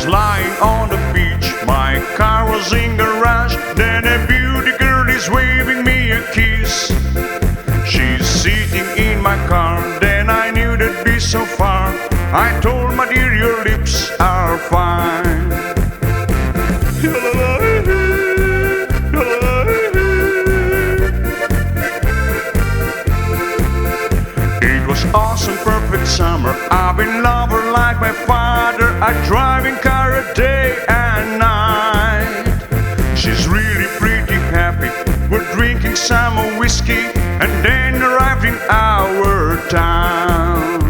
was lying on the beach, my car was in garage. Then a beauty girl is waving me a kiss. She's sitting in my car, then I knew that'd be so far. I told my dear, your lips are fine. It was awesome, perfect summer. I've been lover like my father. I drive in car a day and night. She's really pretty happy. We're drinking some whiskey and then arrived in our town.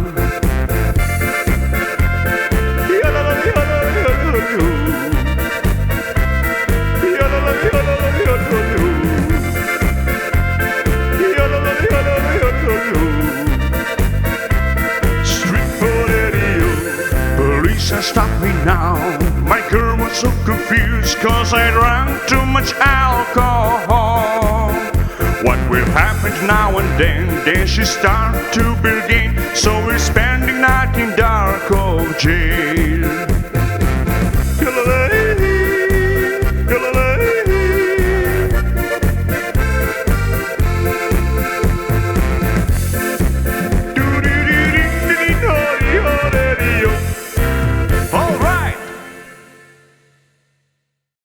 Stop me now. My girl was so confused, cause I drank too much alcohol. What will happen now and then she start to begin. So we spent